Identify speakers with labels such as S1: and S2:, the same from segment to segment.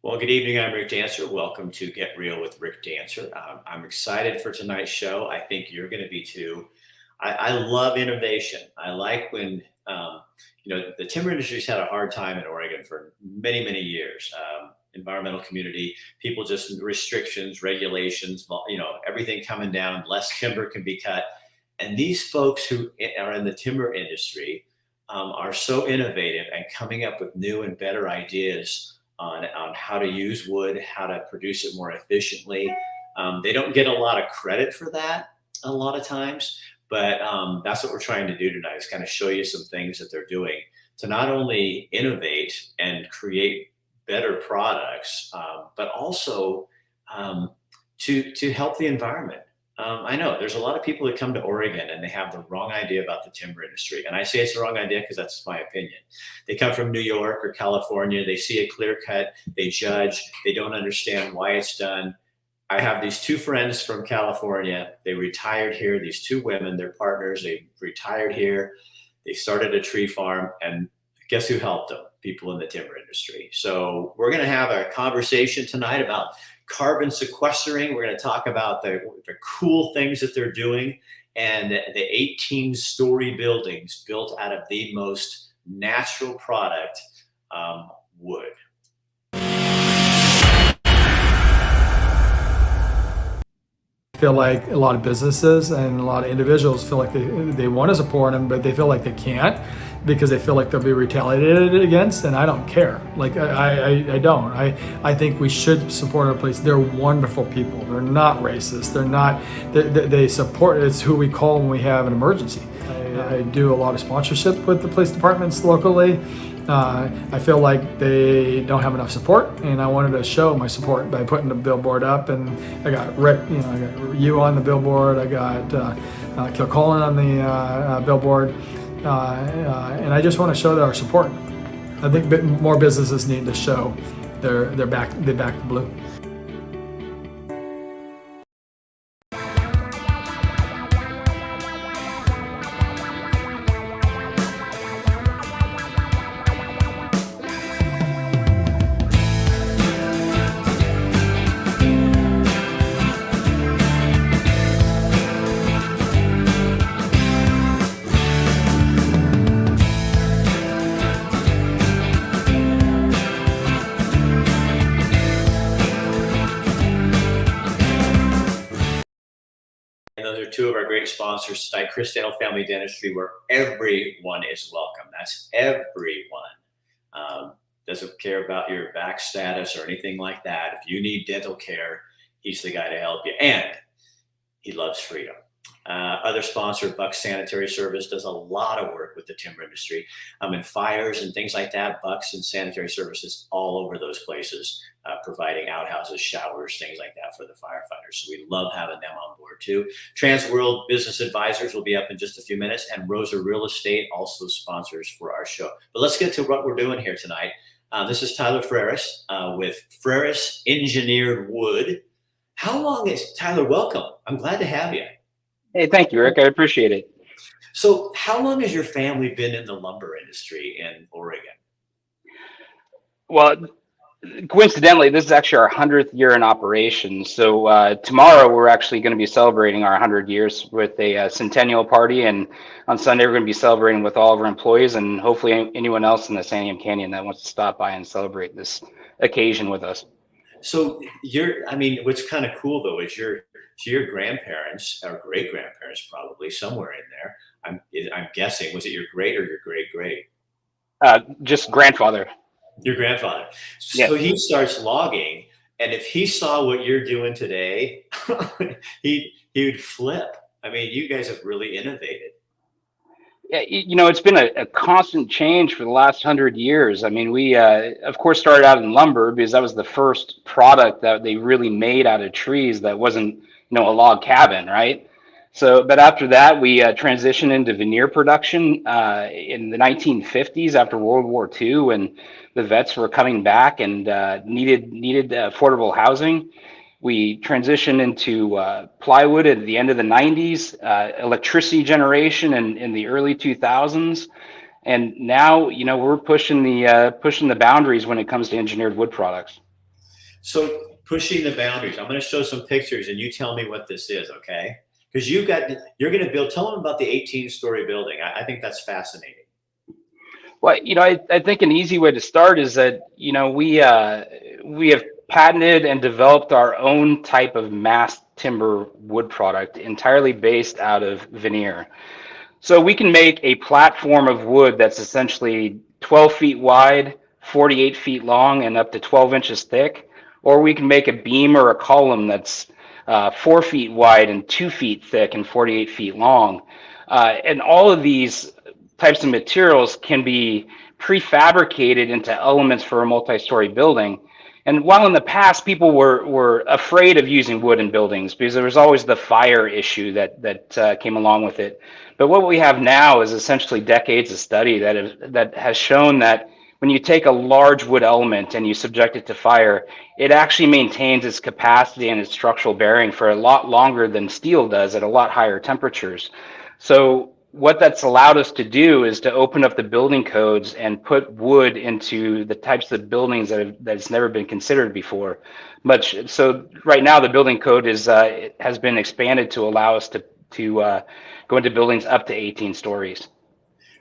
S1: Well, good evening. I'm Rick Dancer. Welcome to Get Real with Rick Dancer. I'm excited for tonight's show. I think you're going to be too. I love innovation. I like when, the timber industry's had a hard time in Oregon for many, many years. Environmental community, people just restrictions, regulations, everything coming down, less timber can be cut. And these folks who are in the timber industry are so innovative and coming up with new and better ideas on how to use wood, how to produce it more efficiently. They don't get a lot of credit for that a lot of times, but that's what we're trying to do tonight is kind of show you some things that they're doing to not only innovate and create better products, but also to help the environment. I know there's a lot of people that come to Oregon and they have the wrong idea about the timber industry. And I say it's the wrong idea because that's my opinion. They come from New York or California, they see a clear cut, they judge, they don't understand why it's done. I have these two friends from California. They retired here, these two women, they're partners, they retired here. They started a tree farm, and guess who helped them? People in the timber industry. So we're going to have a conversation tonight about carbon sequestering. We're going to talk about the cool things that they're doing and the 18-story buildings built out of the most natural product, wood.
S2: Feel like a lot of businesses and a lot of individuals feel like they want to support them, but they feel like they can't because they feel like they'll be retaliated against, and I don't care. Like I don't. I think we should support our police. They're wonderful people. They're not racist. They're not. They support. It's who we call when we have an emergency. I do a lot of sponsorship with the police departments locally. I feel like they don't have enough support, and I wanted to show my support by putting the billboard up. And I got Rick, I got you on the billboard. I got Kilcullen on the billboard, and I just want to show that our support. I think more businesses need to show they back the blue.
S1: Two of our great sponsors tonight, Chris Dental Family Dentistry, where everyone is welcome. That's everyone. Doesn't care about your back status or anything like that. If you need dental care, he's the guy to help you. And he loves freedom. Other sponsor, Buck Sanitary Service, does a lot of work with the timber industry. In fires and things like that, Bucks and Sanitary Services all over those places, providing outhouses, showers, things like that for the firefighters. So we love having them on board too. Trans World Business Advisors will be up in just a few minutes, and Rosa Real Estate also sponsors for our show. But let's get to what we're doing here tonight. This is Tyler Freris with Freris Engineered Wood. How long is Tyler? Welcome. I'm glad to have you.
S3: Hey, thank you, Rick. I appreciate it.
S1: So how long has your family been in the lumber industry in Oregon?
S3: Well, coincidentally, this is actually our 100th year in operation. So tomorrow we're actually going to be celebrating our 100 years with a centennial party. And on Sunday, we're going to be celebrating with all of our employees and hopefully anyone else in the Santiam Canyon that wants to stop by and celebrate this occasion with us.
S1: So what's kind of cool though is your grandparents or great grandparents probably somewhere in there. I'm guessing, was it your great or your great great?
S3: Just grandfather.
S1: Your grandfather. So
S3: Yeah.
S1: He starts logging, and if he saw what you're doing today, he would flip. I mean, you guys have really innovated.
S3: Yeah, it's been a constant change for the last 100 years. I mean, we, of course, started out in lumber because that was the first product that they really made out of trees that wasn't, a log cabin, right? So, but after that, we transitioned into veneer production in the 1950s after World War II, when the vets were coming back and needed affordable housing. We transitioned into plywood at the end of the 90s, electricity generation in the early 2000s, and now we're pushing the boundaries when it comes to engineered wood products.
S1: So pushing the boundaries. I'm going to show some pictures, and you tell me what this is, okay? Because you're going to build. Tell them about the 18-story building. I think that's fascinating.
S3: Well, I think an easy way to start is that, we have patented and developed our own type of mass timber wood product entirely based out of veneer. So we can make a platform of wood that's essentially 12 feet wide, 48 feet long, and up to 12 inches thick, or we can make a beam or a column that's 4 feet wide and 2 feet thick and 48 feet long. And all of these types of materials can be prefabricated into elements for a multi-story building. And while in the past people were afraid of using wood in buildings because there was always the fire issue that came along with it, but what we have now is essentially decades of study that has shown that when you take a large wood element and you subject it to fire, it actually maintains its capacity and its structural bearing for a lot longer than steel does at a lot higher temperatures. So what that's allowed us to do is to open up the building codes and put wood into the types of buildings that's never been considered before. So right now the building code has been expanded to allow us to go into buildings up to 18 stories.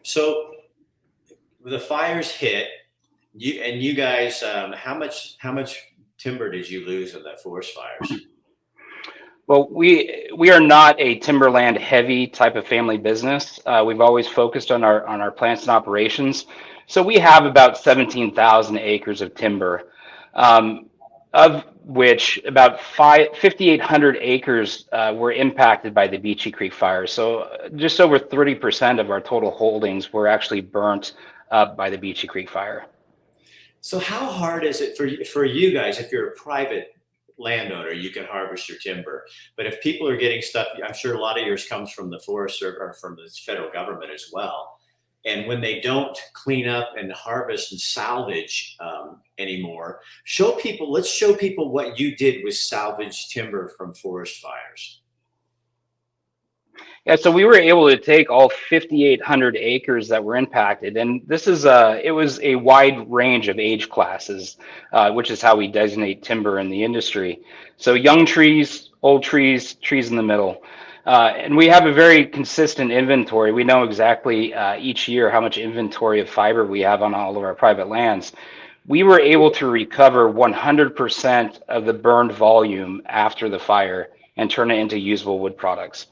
S1: So the fires hit you guys. How much timber did you lose in the forest fires?
S3: Well, we are not a timberland heavy type of family business. We've always focused on our plants and operations. So we have about 17,000 acres of timber, of which about 5,800 acres were impacted by the Beachy Creek fire. So just over 30% of our total holdings were actually burnt up by the Beachy Creek fire.
S1: So how hard is it for you guys if you're a private landowner? You can harvest your timber, but if people are getting stuff, I'm sure a lot of yours comes from the forest or from the federal government as well. And when they don't clean up and harvest and salvage anymore, let's show people what you did with salvage timber from forest fires.
S3: Yeah, so we were able to take all 5,800 acres that were impacted, and it was a wide range of age classes, which is how we designate timber in the industry. So young trees, old trees, trees in the middle. And we have a very consistent inventory. We know exactly each year how much inventory of fiber we have on all of our private lands. We were able to recover 100% of the burned volume after the fire and turn it into usable wood products.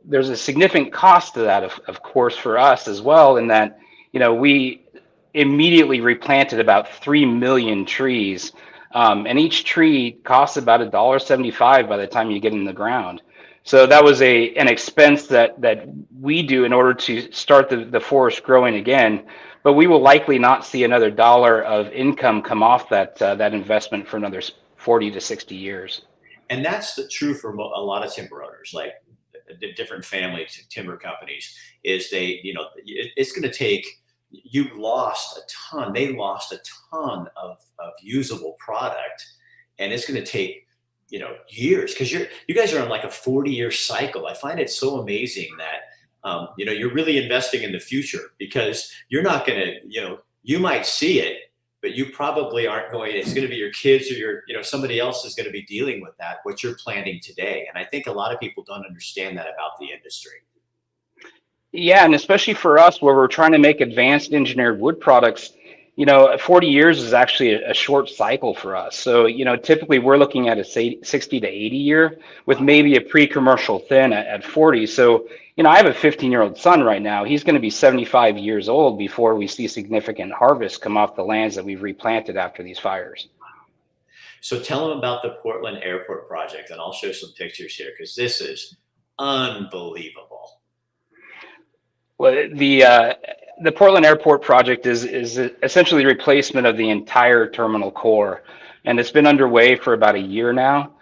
S3: There's a significant cost to that, of course, for us as well, in that, we immediately replanted about 3 million trees, and each tree costs about $1.75 by the time you get in the ground. So that was an expense that we do in order to start the forest growing again, but we will likely not see another dollar of income come off that investment for another 40 to 60 years.
S1: And that's true for a lot of timber owners, like the different family timber companies. It's going to take. They lost a ton of usable product, and it's going to take years, because you guys are on like a 40-year cycle. I find it so amazing that you're really investing in the future, because you're not going to you might see it, but you probably aren't going. It's going to be your kids or somebody else is going to be dealing with what you're planning today. And I think a lot of people don't understand that about the industry.
S3: Yeah, and especially for us, where we're trying to make advanced engineered wood products, 40 years is actually a short cycle for us. So, typically we're looking at a 60 to 80 year with maybe a pre-commercial thin at 40. So, I have a 15-year-old son right now. He's going to be 75 years old before we see significant harvest come off the lands that we've replanted after these fires.
S1: So tell them about the Portland Airport project, and I'll show some pictures here, because this is unbelievable.
S3: Well, the Portland Airport project is essentially the replacement of the entire terminal core, and it's been underway for about a year now.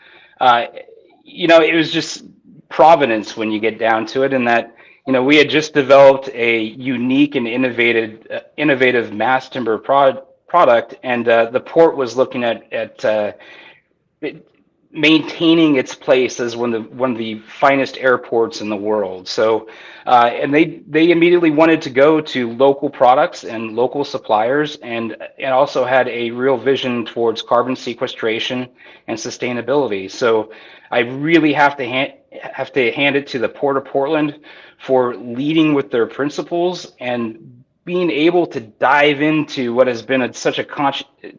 S3: It was just providence when you get down to it, in that we had just developed a unique and innovative mass timber product, and the port was looking at maintaining its place as one of the finest airports in the world. So, and they immediately wanted to go to local products and local suppliers, and also had a real vision towards carbon sequestration and sustainability. So, I really have to hand it to the Port of Portland for leading with their principles and being able to dive into what has been such a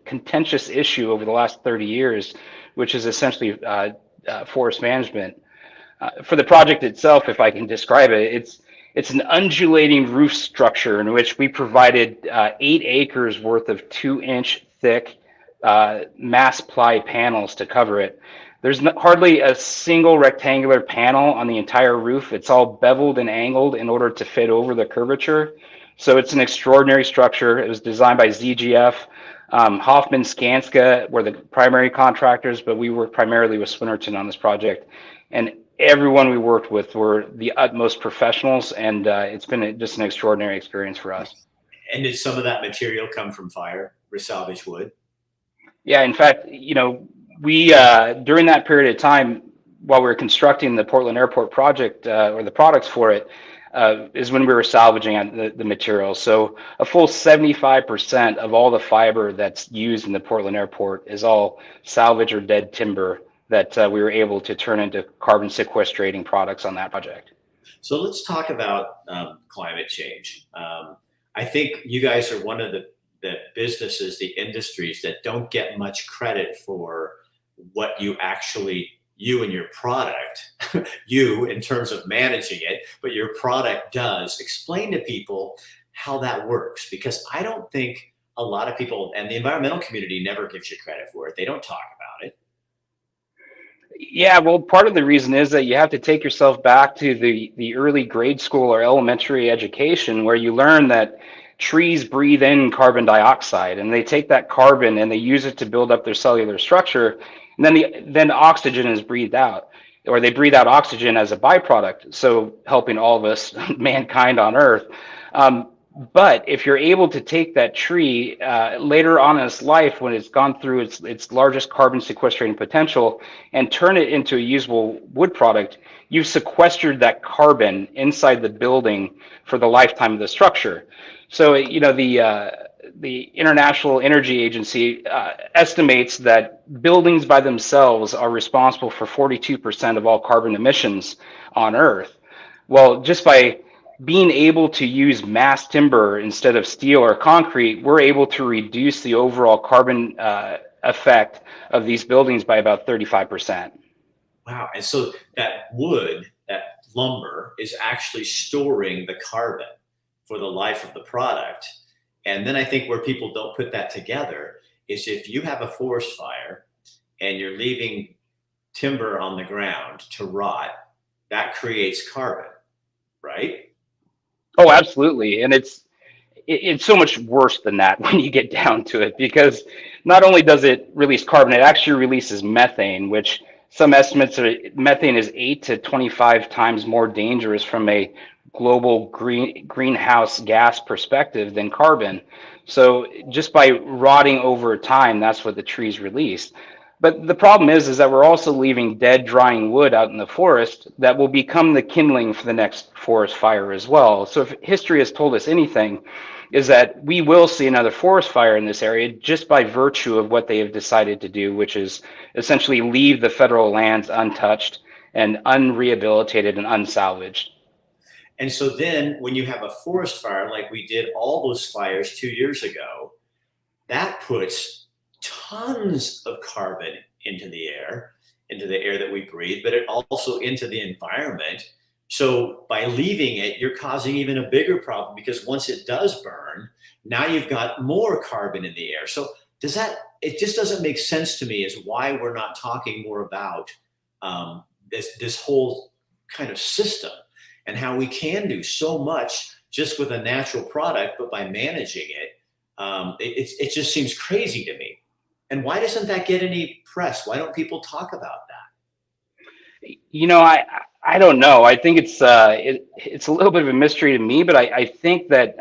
S3: contentious issue over the last 30 years, which is essentially forest management. For the project itself, if I can describe it, it's an undulating roof structure in which we provided 8 acres worth of 2-inch thick mass ply panels to cover it. There's hardly a single rectangular panel on the entire roof. It's all beveled and angled in order to fit over the curvature. So it's an extraordinary structure. It was designed by ZGF. Hoffman Skanska were the primary contractors, but we worked primarily with Swinnerton on this project. And everyone we worked with were the utmost professionals, and it's been just an extraordinary experience for us.
S1: And did some of that material come from fire, salvage wood?
S3: Yeah, in fact, we during that period of time, while we were constructing the Portland Airport project or the products for it, is when we were salvaging the materials. So a full 75% of all the fiber that's used in the Portland Airport is all salvage or dead timber that we were able to turn into carbon sequestrating products on that project.
S1: So let's talk about climate change. I think you guys are one of the businesses, the industries that don't get much credit for what you and your product, you in terms of managing it, but your product does. Explain to people how that works, because I don't think a lot of people, and the environmental community never gives you credit for it. They don't talk about it.
S3: Yeah, well, part of the reason is that you have to take yourself back to the early grade school or elementary education, where you learn that trees breathe in carbon dioxide, and they take that carbon and they use it to build up their cellular structure, and then oxygen is breathed out, or they breathe out oxygen as a byproduct, so helping all of us, mankind on Earth. But if you're able to take that tree later on in its life, when it's gone through its largest carbon sequestrating potential, and turn it into a usable wood product, you've sequestered that carbon inside the building for the lifetime of the structure. So, the International Energy Agency estimates that buildings by themselves are responsible for 42% of all carbon emissions on Earth. Well, just by being able to use mass timber instead of steel or concrete, we're able to reduce the overall carbon effect of these buildings by about 35%.
S1: Wow. And so that wood, that lumber, is actually storing the carbon for the life of the product. And then I think where people don't put that together is if you have a forest fire and you're leaving timber on the ground to rot, that creates carbon, right?
S3: Oh, absolutely. And it's so much worse than that when you get down to it, because not only does it release carbon, it actually releases methane, which some estimates are methane is 8 to 25 times more dangerous from a global greenhouse gas perspective than carbon. So just by rotting over time, that's what the trees release. But the problem is that we're also leaving dead, drying wood out in the forest that will become the kindling for the next forest fire as well. So if history has told us anything, is that we will see another forest fire in this area just by virtue of what they have decided to do, which is essentially leave the federal lands untouched and unrehabilitated and unsalvaged.
S1: And so then when you have a forest fire, like we did all those fires 2 years ago, that puts tons of carbon into the air that we breathe, but it also into the environment. So by leaving it, you're causing even a bigger problem, because once it does burn, now you've got more carbon in the air. So it just doesn't make sense to me as why we're not talking more about this whole kind of system, and how we can do so much just with a natural product, but by managing it, it just seems crazy to me. And why doesn't that get any press? Why don't people talk about that?
S3: I don't know. I think it's a little bit of a mystery to me, but I think that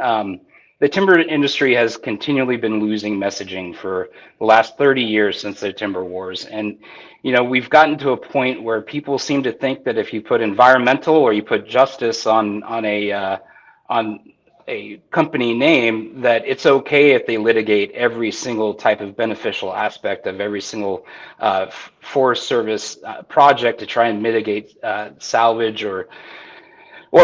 S3: the timber industry has continually been losing messaging for the last 30 years since the timber wars. And, we've gotten to a point where people seem to think that if you put environmental or you put justice on a company name, that it's okay if they litigate every single type of beneficial aspect of every single Forest Service project to try and mitigate salvage or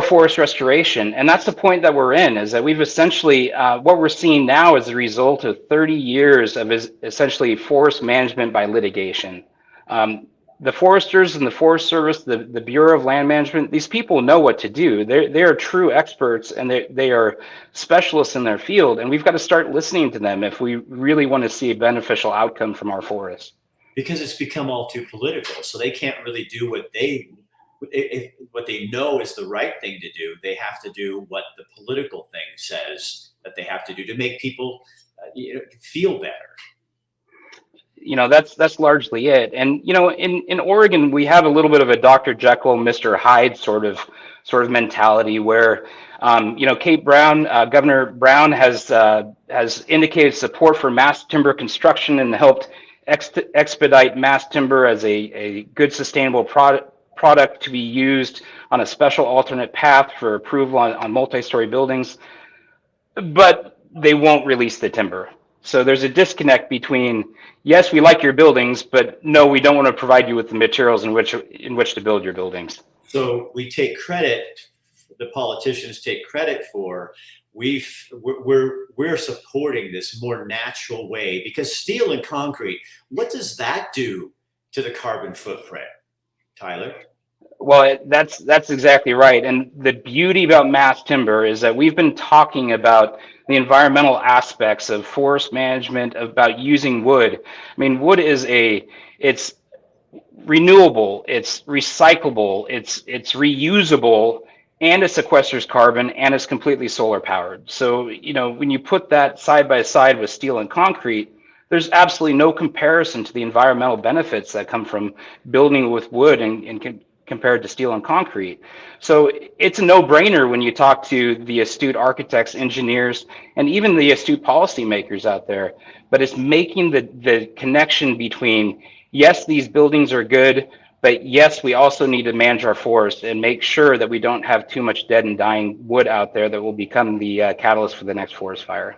S3: forest restoration. And that's the point that we're in, is that we've essentially, what we're seeing now is the result of 30 years of essentially forest management by litigation. The foresters and the Forest Service, the Bureau of Land Management, these people know what to do. They are true experts, and they are specialists in their field. And we've got to start listening to them if we really want to see a beneficial outcome from our forests.
S1: Because it's become all too political, so they can't really do what they know is the right thing to do. They have to do what the political thing says that they have to do to make people feel better.
S3: That's largely it. And in Oregon, we have a little bit of a Dr. Jekyll, Mr. Hyde sort of mentality where Kate Brown, Governor Brown has indicated support for mass timber construction and helped expedite mass timber as a good sustainable product to be used on a special alternate path for approval on multi-story buildings, but they won't release the timber. So there's a disconnect between, yes, we like your buildings, but no, we don't want to provide you with the materials in which to build your buildings.
S1: So we take credit, the politicians take credit for, we're supporting this more natural way, because steel and concrete, what does that do to the carbon footprint, Tyler?
S3: Well, that's exactly right. And the beauty about mass timber is that we've been talking about the environmental aspects of forest management, about using wood. I mean, wood it's renewable, it's recyclable, it's reusable, and it sequesters carbon, and it's completely solar powered. So, when you put that side by side with steel and concrete, there's absolutely no comparison to the environmental benefits that come from building with wood and compared to steel and concrete. So it's a no-brainer when you talk to the astute architects, engineers, and even the astute policymakers out there. But it's making the connection between, yes, these buildings are good, but yes, we also need to manage our forest and make sure that we don't have too much dead and dying wood out there that will become the catalyst for the next forest fire.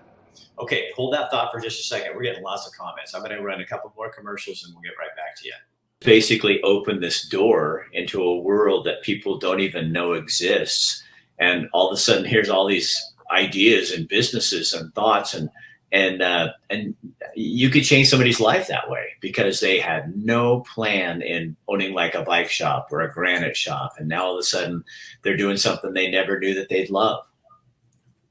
S1: Okay, hold that thought for just a second. We're getting lots of comments. I'm going to run a couple more commercials and we'll get right back to you. Basically open this door into a world that people don't even know exists, and all of a sudden here's all these ideas and businesses and thoughts, and you could change somebody's life that way because they had no plan in owning like a bike shop or a granite shop, and now all of a sudden they're doing something they never knew that they'd love.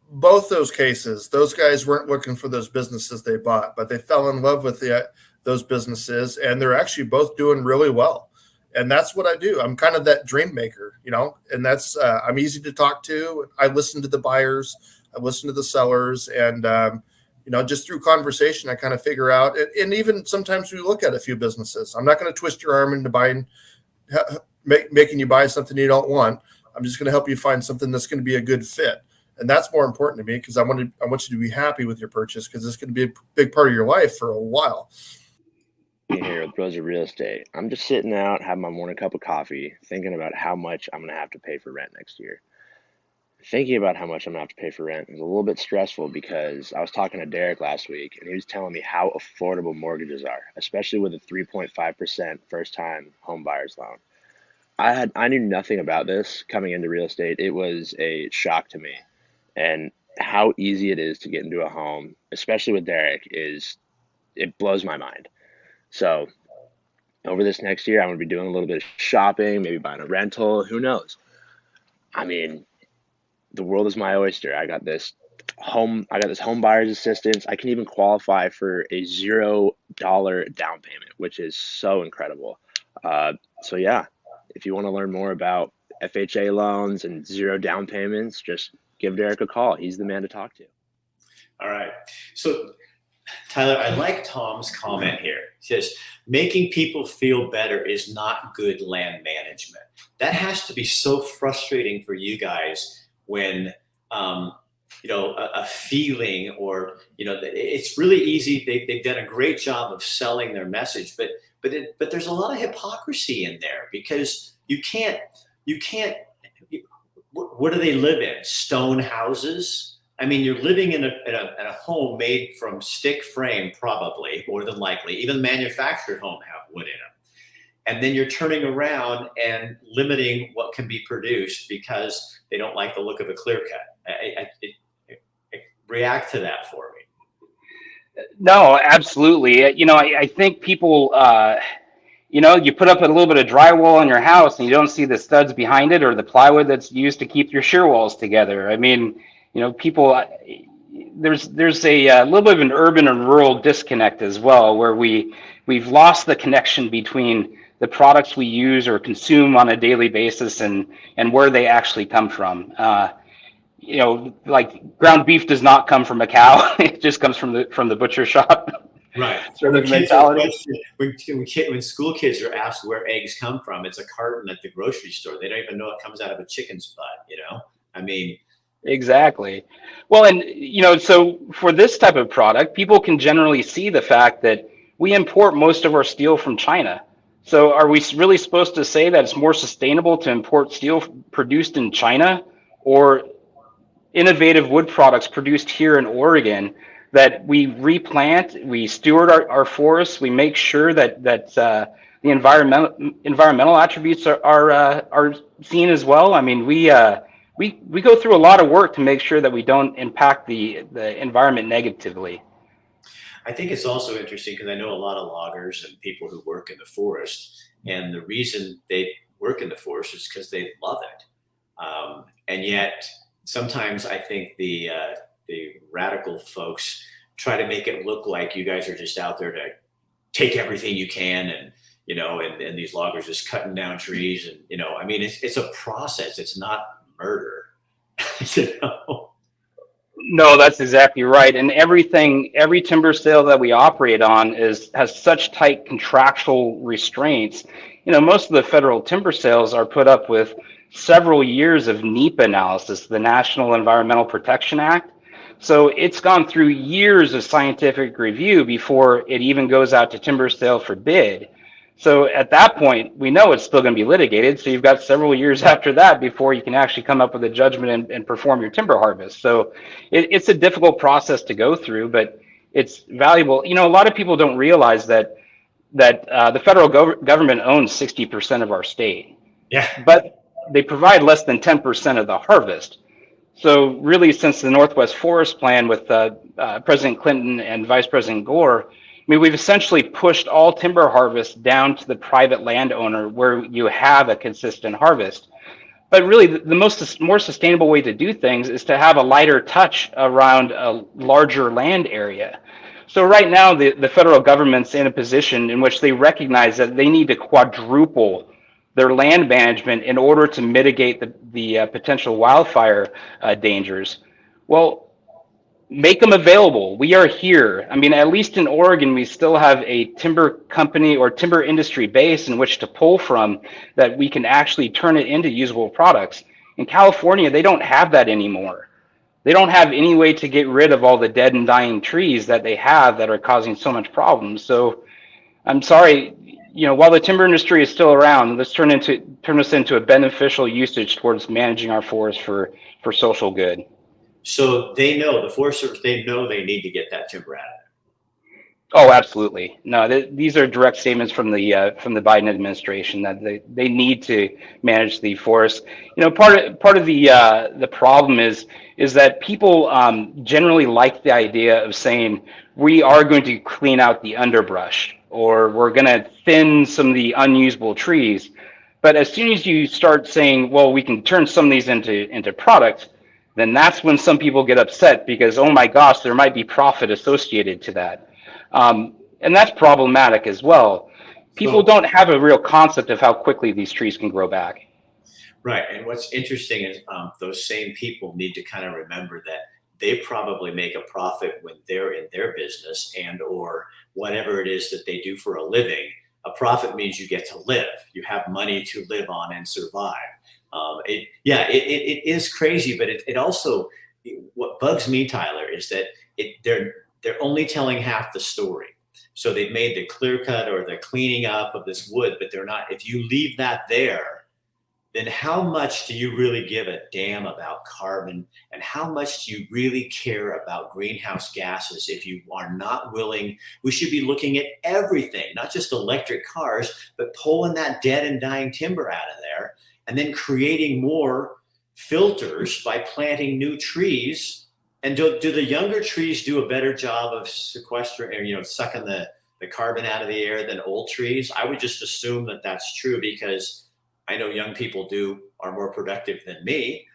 S4: Both those cases, those guys weren't looking for those businesses they bought, but they fell in love with those businesses, and they're actually both doing really well. And that's what I do. I'm kind of that dream maker, and that's I'm easy to talk to. I listen to the buyers, I listen to the sellers, and just through conversation, I kind of figure out. And even sometimes we look at a few businesses. I'm not going to twist your arm into making you buy something you don't want. I'm just going to help you find something that's going to be a good fit. And that's more important to me, because I want you to be happy with your purchase, because it's going to be a big part of your life for a while.
S5: Here with Bros of Real Estate. I'm just sitting out, having my morning cup of coffee, thinking about how much I'm going to have to pay for rent next year. Thinking about how much I'm going to have to pay for rent is a little bit stressful, because I was talking to Derek last week, and he was telling me how affordable mortgages are, especially with a 3.5% first-time home buyer's loan. I knew nothing about this coming into real estate. It was a shock to me. And how easy it is to get into a home, especially with Derek, it blows my mind. So over this next year, I'm going to be doing a little bit of shopping, maybe buying a rental. Who knows? I mean, the world is my oyster. I got this home buyer's assistance. I can even qualify for a $0 down payment, which is so incredible. So yeah, if you want to learn more about FHA loans and zero down payments, just give Derek a call. He's the man to talk to.
S1: All right. So Tyler, I like Tom's comment here. He says, making people feel better is not good land management. That has to be so frustrating for you guys when, a feeling, or it's really easy. They've done a great job of selling their message, but there's a lot of hypocrisy in there, because you can't. What do they live in? Stone houses? I mean, you're living in a home made from stick frame, probably, more than likely. Even manufactured home have wood in them. And then you're turning around and limiting what can be produced because they don't like the look of a clear cut. React to that for me.
S3: No, absolutely. I think people, you put up a little bit of drywall in your house and you don't see the studs behind it, or the plywood that's used to keep your shear walls together. I mean, people, there's a little bit of an urban and rural disconnect as well, where we've lost the connection between the products we use or consume on a daily basis and where they actually come from. Like ground beef does not come from a cow; it just comes from the butcher shop.
S1: Right.
S3: Sort of mentality.
S1: When school kids are asked where eggs come from, it's a carton at the grocery store. They don't even know it comes out of a chicken's butt. I mean.
S3: Exactly. Well, and so for this type of product, people can generally see the fact that we import most of our steel from China. So are we really supposed to say that it's more sustainable to import steel produced in China, or innovative wood products produced here in Oregon that we replant, we steward our forests, we make sure that the environmental attributes are seen as well? I mean, we go through a lot of work to make sure that we don't impact the environment negatively.
S1: I think it's also interesting because I know a lot of loggers and people who work in the forest, and the reason they work in the forest is because they love it. And yet sometimes I think the radical folks try to make it look like you guys are just out there to take everything you can, and and these loggers just cutting down trees, and I mean, it's a process. It's not murder.
S3: No, that's exactly right. And every timber sale that we operate on has such tight contractual restraints. Most of the federal timber sales are put up with several years of NEPA analysis, the National Environmental Protection Act. So it's gone through years of scientific review before it even goes out to timber sale for bid. So at that point, we know it's still going to be litigated. So you've got several years after that before you can actually come up with a judgment and perform your timber harvest. So it's a difficult process to go through, but it's valuable. A lot of people don't realize that the federal government owns 60% of our state.
S1: Yeah.
S3: But they provide less than 10% of the harvest. So really, since the Northwest Forest Plan with President Clinton and Vice President Gore, I mean, we've essentially pushed all timber harvest down to the private landowner, where you have a consistent harvest. But really, the more sustainable way to do things is to have a lighter touch around a larger land area. So right now, the federal government's in a position in which they recognize that they need to quadruple their land management in order to mitigate the potential wildfire dangers. Well, make them available. We are here. I mean, at least in Oregon, we still have a timber company or timber industry base in which to pull from, that we can actually turn it into usable products. In California, they don't have that anymore. They don't have any way to get rid of all the dead and dying trees that they have that are causing so much problems. So I'm sorry, while the timber industry is still around, let's turn this into a beneficial usage towards managing our forests for social good.
S1: So they know, the Forest Service, they know they need to get that timber out of there.
S3: Oh, absolutely. No, these are direct statements from the Biden administration that they need to manage the forest. Part of the problem is that people generally like the idea of saying we are going to clean out the underbrush, or we're going to thin some of the unusable trees. But as soon as you start saying, well, we can turn some of these into products, then that's when some people get upset, because, oh my gosh, there might be profit associated to that. And that's problematic as well. People don't have a real concept of how quickly these trees can grow back.
S1: Right. And what's interesting is those same people need to kind of remember that they probably make a profit when they're in their business and or whatever it is that they do for a living. A profit means you get to live. You have money to live on and survive. It is crazy, but it also, what bugs me, Tyler, is that they're only telling half the story. So they've made the clear cut or the cleaning up of this wood, but they're not. If you leave that there, then how much do you really give a damn about carbon, and how much do you really care about greenhouse gases if you are not willing? We should be looking at everything, not just electric cars, but pulling that dead and dying timber out of there and then creating more filters by planting new trees. And do the younger trees do a better job of sequestering, or, sucking the carbon out of the air than old trees? I would just assume that that's true, because I know young people are more productive than me.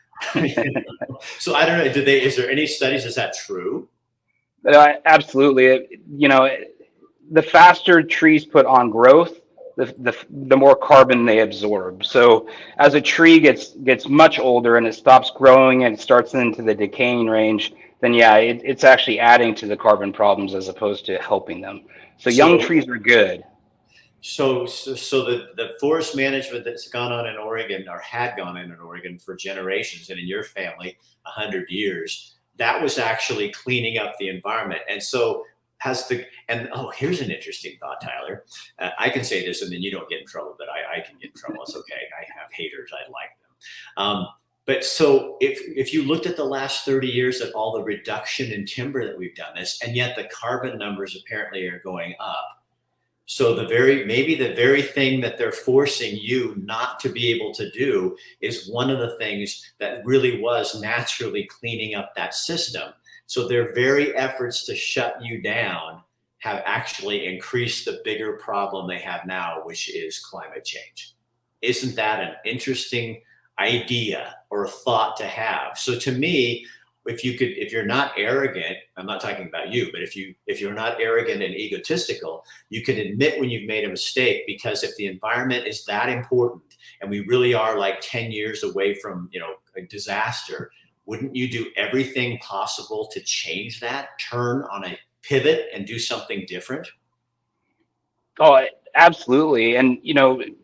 S1: So I don't know. Is there any studies? Is that true?
S3: Absolutely. The faster trees put on growth, the more carbon they absorb. So as a tree gets much older and it stops growing and it starts into the decaying range, then it's actually adding to the carbon problems as opposed to helping them. So young trees are good.
S1: So the forest management that's gone on in Oregon, or had gone on in Oregon for generations, and in your family 100 years, that was actually cleaning up the environment. And so here's an interesting thought, Tyler. I can say this and then you don't get in trouble, but I can get in trouble. It's okay. I have haters. I like them. But so if you looked at the last 30 years at all the reduction in timber that we've done this, and yet the carbon numbers apparently are going up. So maybe the very thing that they're forcing you not to be able to do is one of the things that really was naturally cleaning up that system. So their very efforts to shut you down have actually increased the bigger problem they have now, which is climate change. Isn't that an interesting idea or thought to have? So to me, if you're not arrogant, I'm not talking about you, but if you're not arrogant and egotistical, you can admit when you've made a mistake, because if the environment is that important and we really are like 10 years away from, a disaster, wouldn't you do everything possible to change that, turn on a pivot and do something different?
S3: Oh, absolutely. And,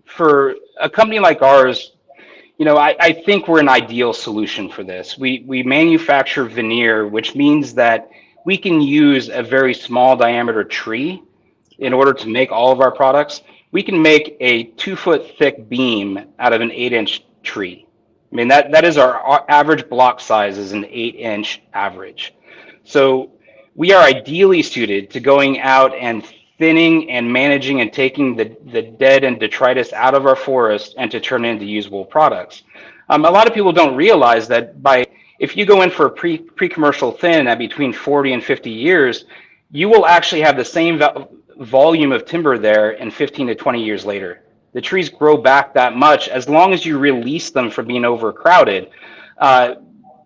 S3: for a company like ours, I think we're an ideal solution for this. We manufacture veneer, which means that we can use a very small diameter tree in order to make all of our products. We can make a 2-foot thick beam out of an 8-inch tree. I mean, that is our average block size is an 8-inch average. So we are ideally suited to going out and thinning and managing and taking the dead and detritus out of our forest and to turn it into usable products. A lot of people don't realize that if you go in for a pre-commercial thin at between 40 and 50 years, you will actually have the same volume of timber there in 15 to 20 years later. The trees grow back that much as long as you release them from being overcrowded.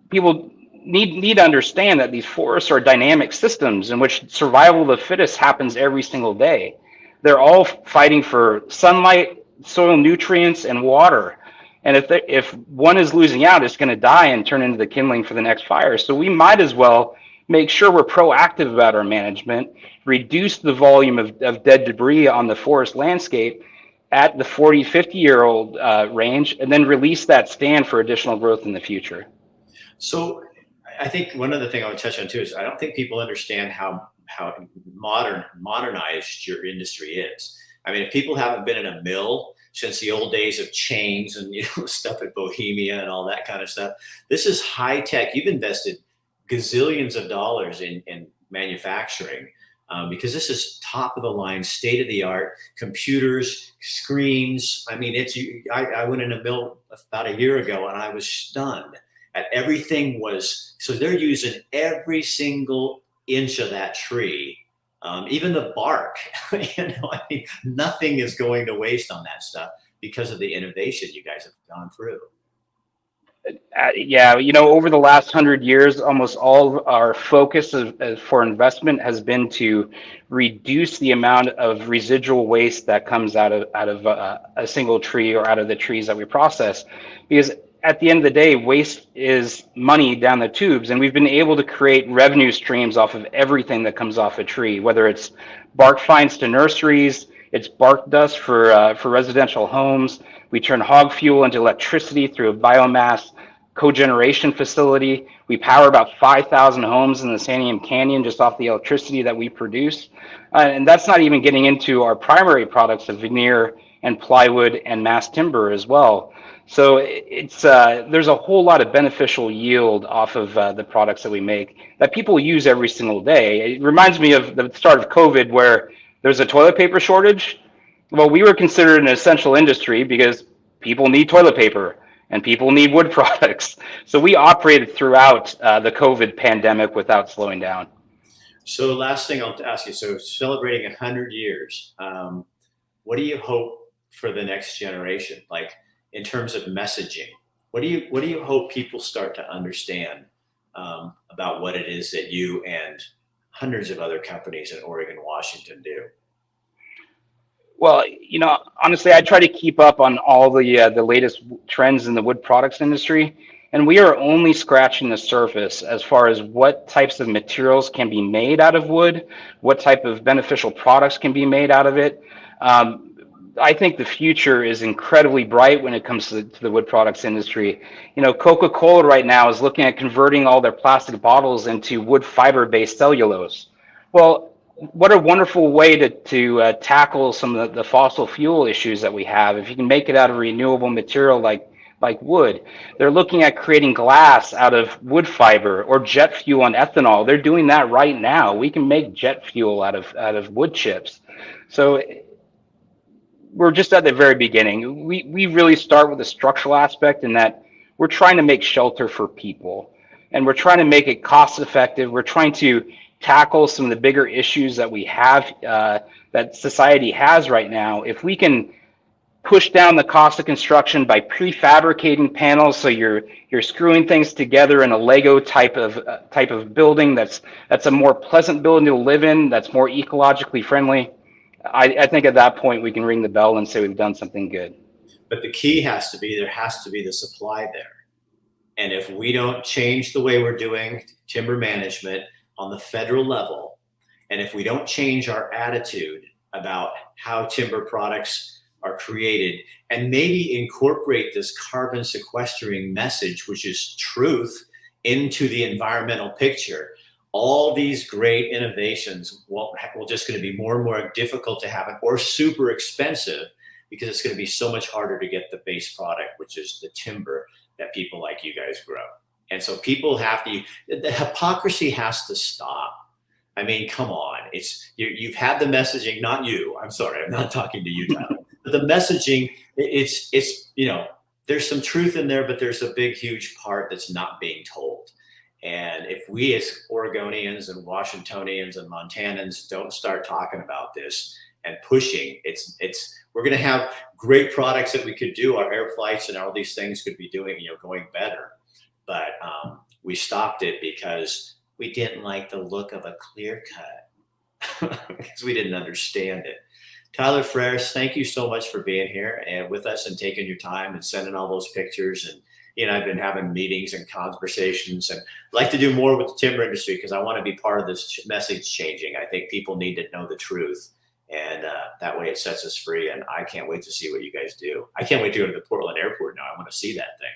S3: People need to understand that these forests are dynamic systems in which survival of the fittest happens every single day. They're all fighting for sunlight, soil nutrients, and water. And if one is losing out, it's going to die and turn into the kindling for the next fire. So we might as well make sure we're proactive about our management, reduce the volume of dead debris on the forest landscape at the 40, 50-year-old range, and then release that stand for additional growth in the future.
S1: So I think one other thing I would touch on too is I don't think people understand how modernized your industry is. I mean, if people haven't been in a mill since the old days of chains and stuff at Bohemia and all that kind of stuff, this is high tech. You've invested gazillions of dollars in manufacturing because this is top of the line, state of the art, computers, screens. I mean, I went in a mill about a year ago and I was stunned at everything so they're using every single inch of that tree, even the bark. Nothing is going to waste on that stuff because of the innovation you guys have gone through.
S3: Over the last 100 years, almost all of our focus for investment has been to reduce the amount of residual waste that comes out of a single tree or out of the trees that we process, because at the end of the day, waste is money down the tubes, and we've been able to create revenue streams off of everything that comes off a tree, whether it's bark fines to nurseries, it's bark dust for residential homes. We turn hog fuel into electricity through biomass. cogeneration facility. We power about 5,000 homes in the Santiam Canyon just off the electricity that we produce. And that's not even getting into our primary products of veneer and plywood and mass timber as well. So it's there's a whole lot of beneficial yield off of the products that we make that people use every single day. It reminds me of the start of COVID where there's a toilet paper shortage. Well, we were considered an essential industry because people need toilet paper and people need wood products. So we operated throughout the COVID pandemic without slowing down.
S1: So last thing I'll ask you, so celebrating 100 years, what do you hope for the next generation? Like in terms of messaging, what do you hope people start to understand about what it is that you and hundreds of other companies in Oregon, Washington do?
S3: Well, honestly, I try to keep up on all the latest trends in the wood products industry, and we are only scratching the surface as far as what types of materials can be made out of wood, what type of beneficial products can be made out of it. I think the future is incredibly bright when it comes to the wood products industry. Coca-Cola right now is looking at converting all their plastic bottles into wood fiber-based cellulose. Well, what a wonderful way to tackle some of the fossil fuel issues that we have. If you can make it out of renewable material like wood, they're looking at creating glass out of wood fiber or jet fuel and ethanol. They're doing that right now. We can make jet fuel out of wood chips. So we're just at the very beginning. We really start with a structural aspect in that we're trying to make shelter for people, and we're trying to make it cost effective. We're trying to tackle some of the bigger issues that we have, that society has right now. If we can push down the cost of construction by prefabricating panels, so you're screwing things together in a Lego type of building that's a more pleasant building to live in, that's more ecologically friendly, I think at that point we can ring the bell and say we've done something good.
S1: But the key has to be, there has to be the supply there. And if we don't change the way we're doing timber management on the federal level, and if we don't change our attitude about how timber products are created and maybe incorporate this carbon sequestering message, which is truth, into the environmental picture, all these great innovations will just going to be more and more difficult to happen or super expensive, because it's going to be so much harder to get the base product, which is the timber that people like you guys grow. And so people have to, the hypocrisy has to stop. I mean, come on. You've had the messaging, not you. I'm sorry, I'm not talking to you, Tyler. But the messaging, it's there's some truth in there, but there's a big, huge part that's not being told. And if we as Oregonians and Washingtonians and Montanans don't start talking about this and pushing, we're going to have great products that we could do. Our air flights and all these things could be doing, going better. But we stopped it because we didn't like the look of a clear cut because we didn't understand it. Tyler Freres, thank you so much for being here and with us and taking your time and sending all those pictures. And I've been having meetings and conversations, and I'd like to do more with the timber industry because I want to be part of this message changing. I think people need to know the truth, and that way it sets us free. And I can't wait to see what you guys do. I can't wait to go to the Portland airport now. I want to see that thing.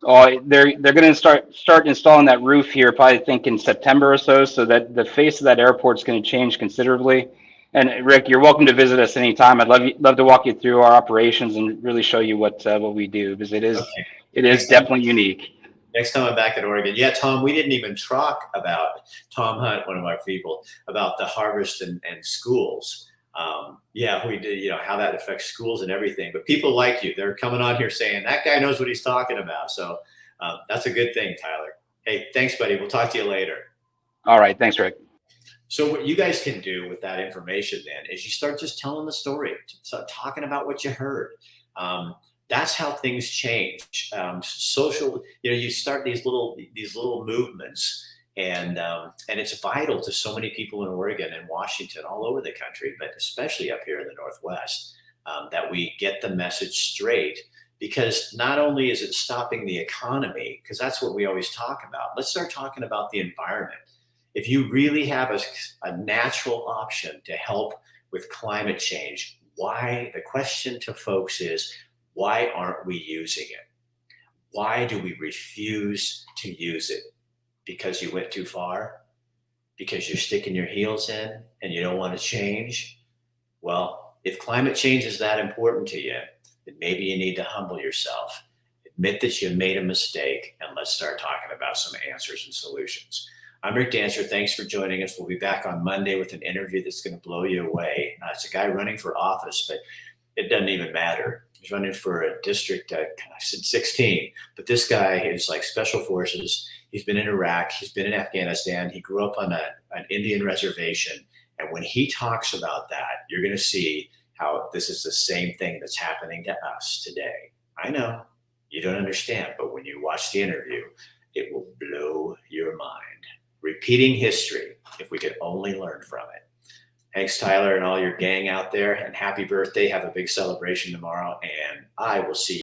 S3: Oh, they're going to start installing that roof here, probably think in September or so that the face of that airport is going to change considerably. And Rick, you're welcome to visit us anytime. I'd love to walk you through our operations and really show you what we do, because it is definitely unique.
S1: Next time I'm back in Oregon. Yeah, Tom, we didn't even talk about Tom Hunt, one of our people, about the harvest and schools. Yeah, we did, how that affects schools and everything. But people like you, they're coming on here saying that guy knows what he's talking about. So that's a good thing, Tyler. Hey, thanks, buddy. We'll talk to you later.
S3: All right. Thanks, Rick.
S1: So what you guys can do with that information then is you start just telling the story, start talking about what you heard. That's how things change. Social, you start these little movements, and it's vital to so many people in Oregon and Washington, all over the country, but especially up here in the Northwest, that we get the message straight. Because not only is it stopping the economy, because that's what we always talk about. Let's start talking about the environment. If you really have a natural option to help with climate change, the question to folks is, why aren't we using it? Why do we refuse to use it? Because you went too far? Because you're sticking your heels in and you don't want to change? Well, if climate change is that important to you, then maybe you need to humble yourself. Admit that you made a mistake, and let's start talking about some answers and solutions. I'm Rick Dancer. Thanks for joining us. We'll be back on Monday with an interview that's going to blow you away. It's a guy running for office, but it doesn't even matter. He's running for a district, I said 16, but this guy is like special forces. He's been in Iraq. He's been in Afghanistan. He grew up on an Indian reservation. And when he talks about that, you're going to see how this is the same thing that's happening to us today. I know you don't understand, but when you watch the interview, it will blow your mind. Repeating history, if we could only learn from it. Thanks, Tyler, and all your gang out there, and happy birthday. Have a big celebration tomorrow, and I will see you.